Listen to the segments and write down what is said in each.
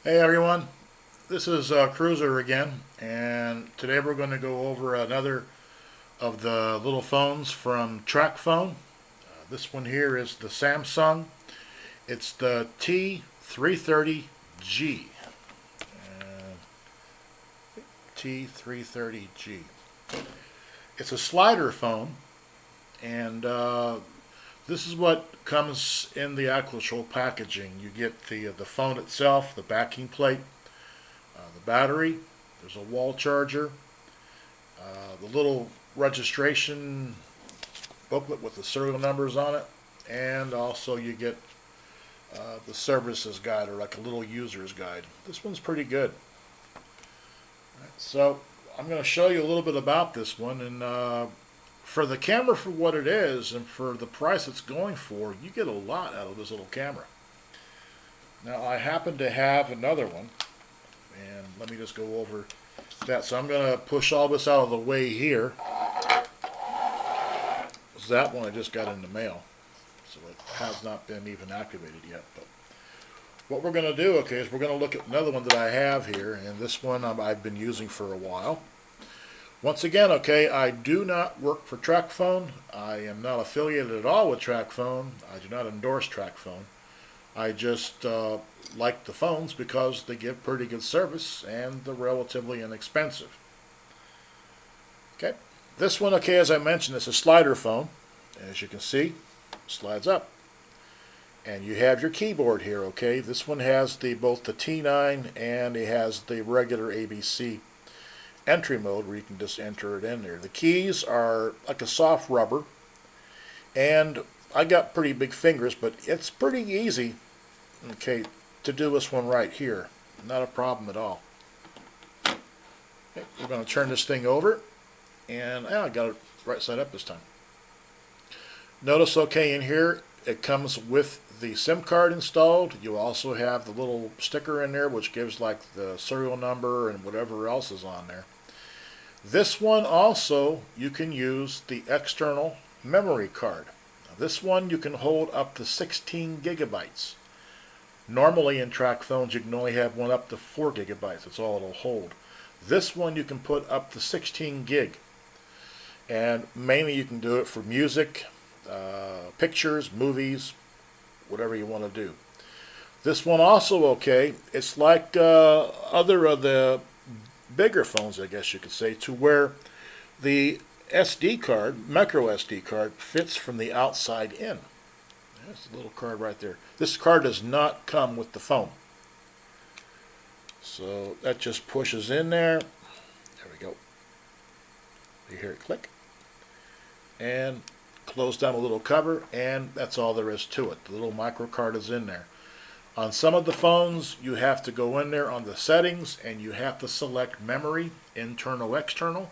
Hey everyone, this is Cruiser again, and today we're going to go over another of the little phones from Tracfone. This one here is the Samsung. It's the T330G. T330G. It's a slider phone, and this is what comes in the actual packaging. You get the phone itself, the backing plate, the battery. There's a wall charger, the little registration booklet with the serial numbers on it, and also you get the services guide, or like a little user's guide. This one's pretty good. So I'm going to show you a little bit about this one, and for the camera, for what it is and for the price it's going for, you get a lot out of this little camera. Now I happen to have another one, and let me just go over that. So I'm going to push all this out of the way here. That one I just got in the mail, so it has not been even activated yet. But what we're going to do, okay, is we're going to look at another one that I have here, and this one I've been using for a while. Once again, okay, I do not work for Tracfone. I am not affiliated at all with Tracfone. I do not endorse Tracfone. I just like the phones because they give pretty good service and they're relatively inexpensive. Okay, this one, okay, as I mentioned, is a slider phone. As you can see, slides up. And you have your keyboard here, okay? This one has both the T9 and it has the regular ABC entry mode where you can just enter it in there. The keys are like a soft rubber, and I got pretty big fingers, but it's pretty easy, okay, to do this one right here. Not a problem at all. Okay, we're going to turn this thing over, and I got it right side up this time. Notice, okay, in here it comes with the SIM card installed. You also have the little sticker in there which gives like the serial number and whatever else is on there. This one also, you can use the external memory card. Now, this one you can hold up to 16 gigabytes. Normally in track phones you can only have one up to 4 gigabytes. That's all it'll hold. This one you can put up to 16 gig. And mainly you can do it for music, pictures, movies, whatever you want to do. This one also, okay, it's like other of the bigger phones, I guess you could say, to where the SD card, micro SD card, fits from the outside in. There's a little card right there. This card does not come with the phone. So that just pushes in there. There we go. You hear it click. And close down a little cover, and that's all there is to it. The little micro card is in there. On some of the phones, you have to go in there on the settings and you have to select memory, internal, external.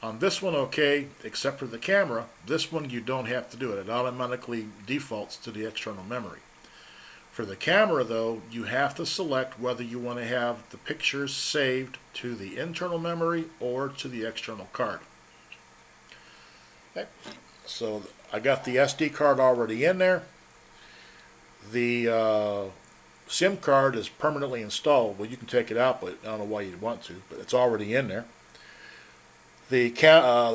On this one, okay, except for the camera, this one you don't have to do it. It automatically defaults to the external memory. For the camera, though, you have to select whether you want to have the pictures saved to the internal memory or to the external card. Okay. So I got the SD card already in there. The SIM card is permanently installed. Well, you can take it out, but I don't know why you'd want to, but it's already in there. The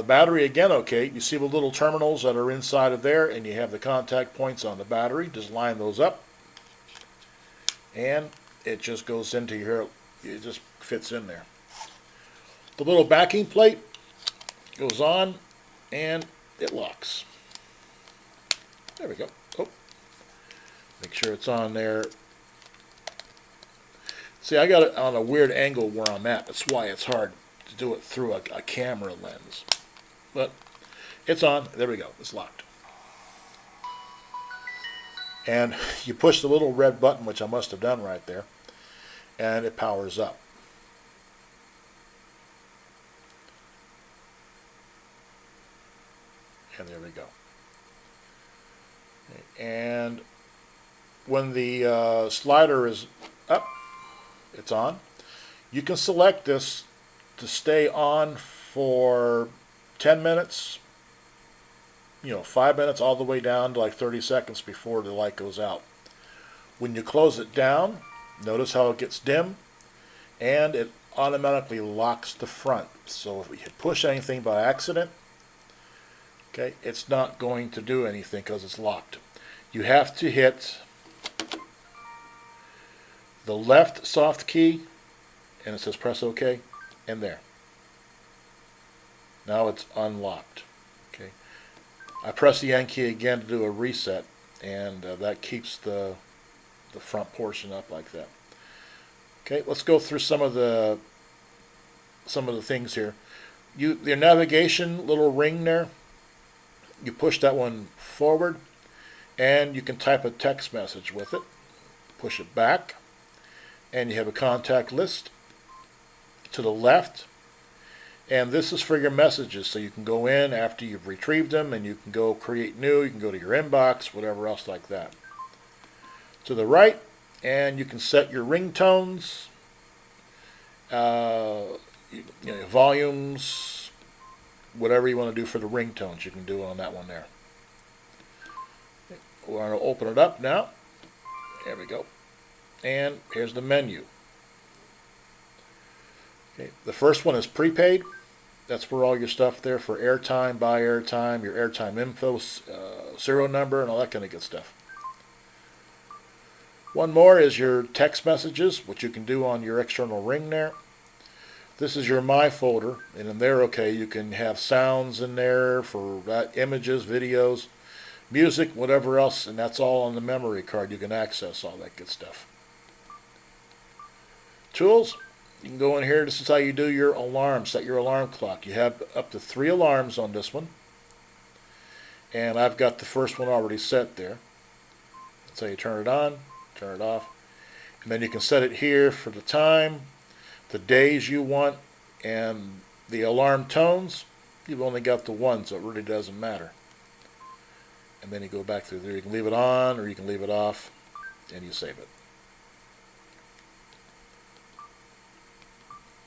battery, again, okay, you see the little terminals that are inside of there, and you have the contact points on the battery. Just line those up, and it just goes into here. It just fits in there. The little backing plate goes on, and it locks. There we go. Oh, make sure it's on there. See, I got it on a weird angle where I'm at. That's why it's hard to do it through a camera lens. But it's on. There we go. It's locked. And you push the little red button, which I must have done right there, and it powers up. And there we go. And when the slider is up, it's on. You can select this to stay on for 10 minutes, 5 minutes, all the way down to like 30 seconds before the light goes out. When you close it down, Notice how it gets dim, and it automatically locks the front. So if we push anything by accident, okay, it's not going to do anything because it's locked. You have to hit the left soft key, and it says press OK, and there. Now it's unlocked. Okay, I press the N key again to do a reset, and that keeps the front portion up like that. Okay, let's go through some of the things here. Your navigation little ring there, you push that one forward, and you can type a text message with it. Push it back, and you have a contact list to the left. And this is for your messages, so you can go in after you've retrieved them, and you can go create new, you can go to your inbox, whatever else like that. To the right, and you can set your ringtones, volumes, whatever you want to do for the ringtones, you can do it on that one there. We're going to open it up now. There we go. And here's the menu. Okay, the first one is prepaid. That's where all your stuff there for airtime, buy airtime, your airtime info, serial number, and all that kind of good stuff. One more is your text messages, which you can do on your external ring there. This is your My folder, and in there, okay, you can have sounds in there for images, videos, music, whatever else, and that's all on the memory card. You can access all that good stuff. Tools. You can go in here. This is how you do your alarm. Set your alarm clock. You have up to 3 alarms on this one. And I've got the first one already set there. That's how you turn it on, turn it off. And then you can set it here for the time, the days you want, and the alarm tones. You've only got the one, so it really doesn't matter. And then you go back through there. You can leave it on or you can leave it off, and you save it.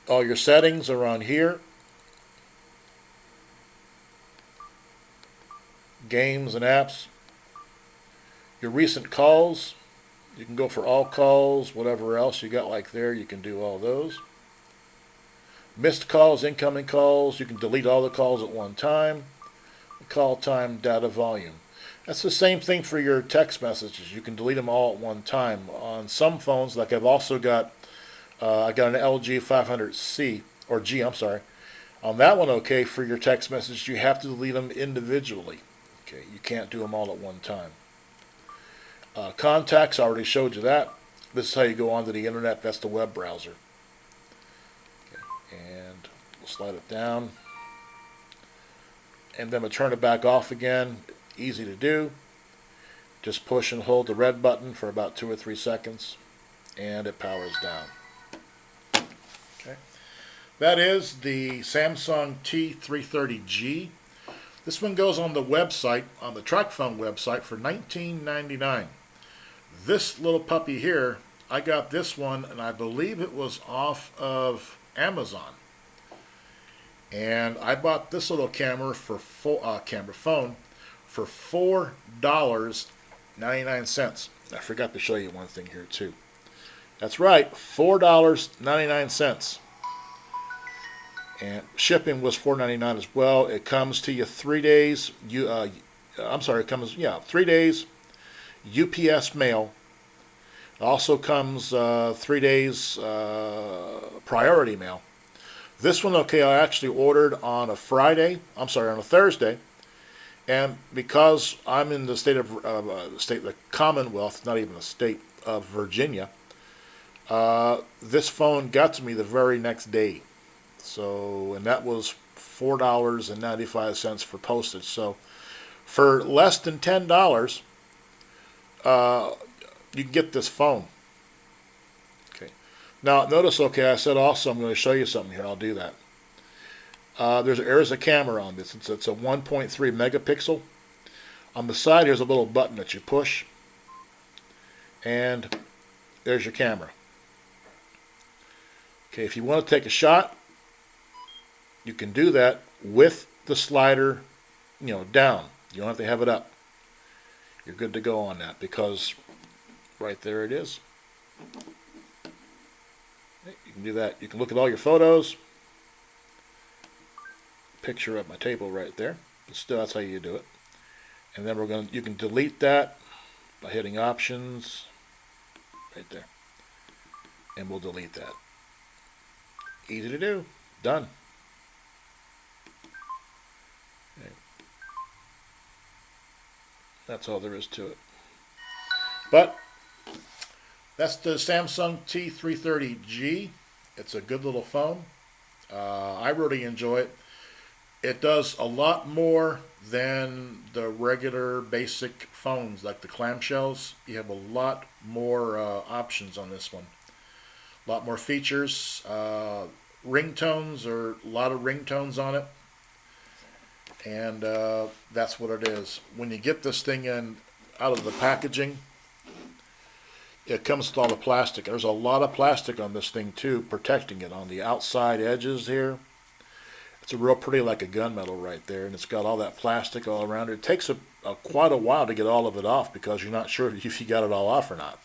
All your settings are on here. Games and apps. Your recent calls. You can go for all calls, whatever else you got like there, you can do all those. Missed calls, incoming calls. You can delete all the calls at one time. Call time, data volume. That's the same thing for your text messages. You can delete them all at one time. On some phones, like I've also got I got an LG 500C, or G, I'm sorry. On that one, okay, for your text message, you have to delete them individually. Okay, you can't do them all at one time. Contacts, I already showed you that. This is how you go onto the internet. That's the web browser. Okay, and we'll slide it down. And then we'll turn it back off again. Easy to do. Just push and hold the red button for about 2 or 3 seconds, and it powers down. Okay. That is the Samsung T330G. This one goes on the website, on the Tracfone website, for $19.99. This little puppy here, I got this one, and I believe it was off of Amazon. And I bought this little camera for phone for $4.99. I forgot to show you one thing here too. That's right, $4.99. And shipping was $4.99 as well. It comes to you 3 days. It comes 3 days UPS mail. It also comes 3 days priority mail. This one, okay, I actually ordered on a Thursday, and because I'm in the state of the Commonwealth, not even a state of Virginia, this phone got to me the very next day. So, and that was $4.95 for postage. So, for less than $10, you can get this phone. Okay. Now, notice, okay, I said also I'm going to show you something here. I'll do that. There's a camera on this. It's a 1.3 megapixel. On the side, here's a little button that you push, and there's your camera. Okay, if you want to take a shot, you can do that with the slider, down. You don't have to have it up. You're good to go on that because right there it is. You can do that. You can look at all your photos. Picture of my table right there. But still, that's how you do it. And then you can delete that by hitting Options right there. And we'll delete that. Easy to do. Done. Okay. That's all there is to it. But that's the Samsung T330G. It's a good little phone. I really enjoy it. It does a lot more than the regular basic phones like the clamshells. You have a lot more options on this one. A lot more features. Ringtones, or a lot of ringtones on it. And that's what it is. When you get this thing out of the packaging, it comes with all the plastic. There's a lot of plastic on this thing too, protecting it on the outside edges here. It's a real pretty, like a gunmetal right there, and it's got all that plastic all around it. It takes quite a while to get all of it off because you're not sure if you got it all off or not.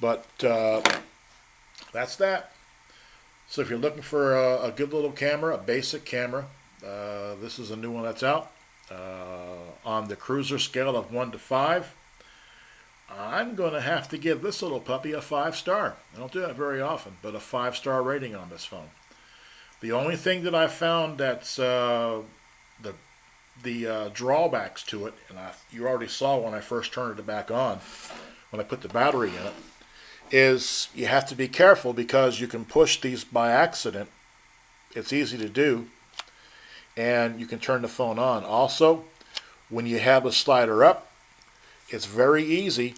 But that's that. So if you're looking for a good little camera, a basic camera, this is a new one that's out. On the cruiser scale of 1 to 5, I'm going to have to give this little puppy a 5-star. I don't do that very often, but a 5-star rating on this phone. The only thing that I found that's the drawbacks to it, and you already saw when I first turned it back on, when I put the battery in it, is you have to be careful because you can push these by accident. It's easy to do, and you can turn the phone on. Also, when you have a slider up, it's very easy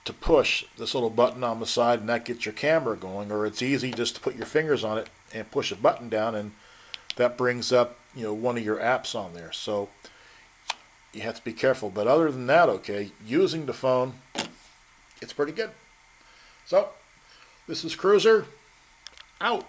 to push this little button on the side and that gets your camera going, or it's easy just to put your fingers on it and push a button down and that brings up one of your apps on there. So you have to be careful. But other than that, okay, using the phone, it's pretty good. So this is Cruiser out.